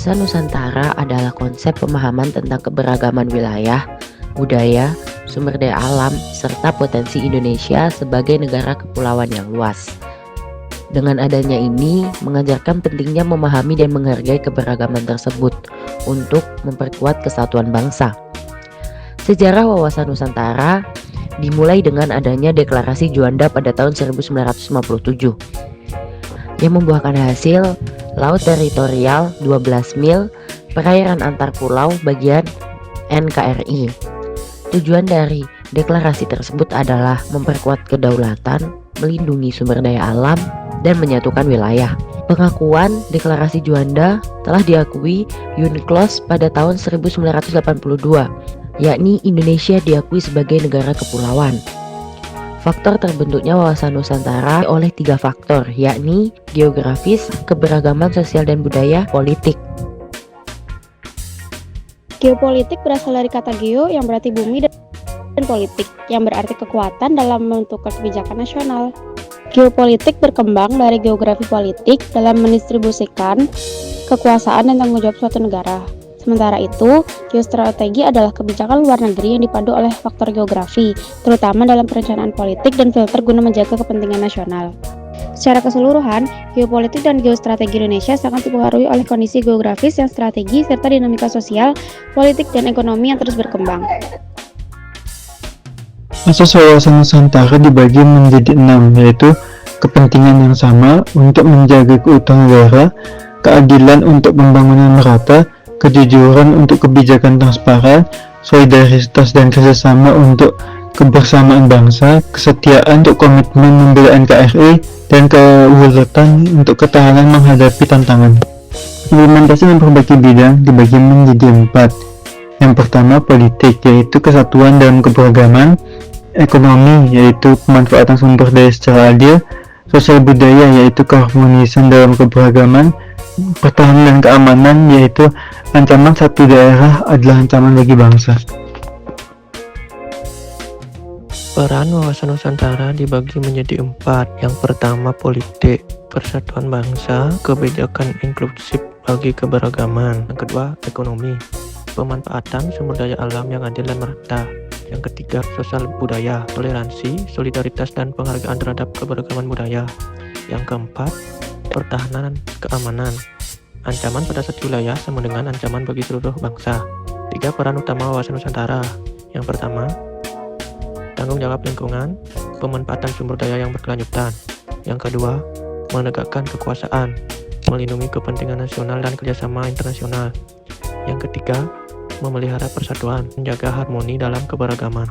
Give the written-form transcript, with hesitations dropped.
Wawasan Nusantara adalah konsep pemahaman tentang keberagaman wilayah, budaya, sumber daya alam, serta potensi Indonesia sebagai negara kepulauan yang luas. Dengan adanya ini, mengajarkan pentingnya memahami dan menghargai keberagaman tersebut untuk memperkuat kesatuan bangsa. Sejarah Wawasan Nusantara dimulai dengan adanya Deklarasi Juanda pada tahun 1957 yang membuahkan hasil Laut Teritorial 12 mil perairan antar pulau bagian NKRI. Tujuan dari deklarasi tersebut adalah memperkuat kedaulatan, melindungi sumber daya alam, dan menyatukan wilayah. Pengakuan Deklarasi Juanda telah diakui UNCLOS pada tahun 1982, yakni Indonesia diakui sebagai negara kepulauan. Faktor terbentuknya wawasan Nusantara oleh 3 faktor, yakni geografis, keberagaman sosial dan budaya, politik. Geopolitik berasal dari kata geo yang berarti bumi dan politik yang berarti kekuatan dalam menentukan kebijakan nasional. Geopolitik berkembang dari geografi politik dalam mendistribusikan kekuasaan dan tanggung jawab suatu negara. Sementara itu, geostrategi adalah kebijakan luar negeri yang dipandu oleh faktor geografi, terutama dalam perencanaan politik dan filter guna menjaga kepentingan nasional. Secara keseluruhan, geopolitik dan geostrategi Indonesia sangat dipengaruhi oleh kondisi geografis yang strategis serta dinamika sosial, politik, dan ekonomi yang terus berkembang. Asas wawasan Nusantara dibagi menjadi 6, yaitu kepentingan yang sama untuk menjaga keutuhan negara, keadilan untuk pembangunan merata, kejujuran untuk kebijakan transparan, solidaritas dan kerjasama untuk kebersamaan bangsa, kesetiaan untuk komitmen membela NKRI, dan kewulatan untuk ketahanan menghadapi tantangan. Implementasi dan berbagai bidang dibagi menjadi 4. Yang pertama, politik, yaitu kesatuan dalam keberagaman; ekonomi, yaitu pemanfaatan sumber daya secara adil; sosial budaya, yaitu keharmonisan dalam keberagaman; pertahanan dan keamanan, yaitu ancaman satu daerah adalah ancaman bagi bangsa. Peran wawasan Nusantara dibagi menjadi 4. Yang pertama, politik, persatuan bangsa, kebijakan inklusif bagi keberagaman. Yang kedua, ekonomi, pemanfaatan sumber daya alam yang adil dan merata. Yang ketiga, sosial budaya, toleransi, solidaritas, dan penghargaan terhadap keberagaman budaya. Yang keempat, pertahanan keamanan, ancaman pada satu wilayah sama dengan ancaman bagi seluruh bangsa. 3 peran utama wawasan Nusantara. Yang pertama, tanggung jawab lingkungan, pemanfaatan sumber daya yang berkelanjutan. Yang kedua, menegakkan kekuasaan, melindungi kepentingan nasional dan kerjasama internasional. Yang ketiga, memelihara persatuan, menjaga harmoni dalam keberagaman.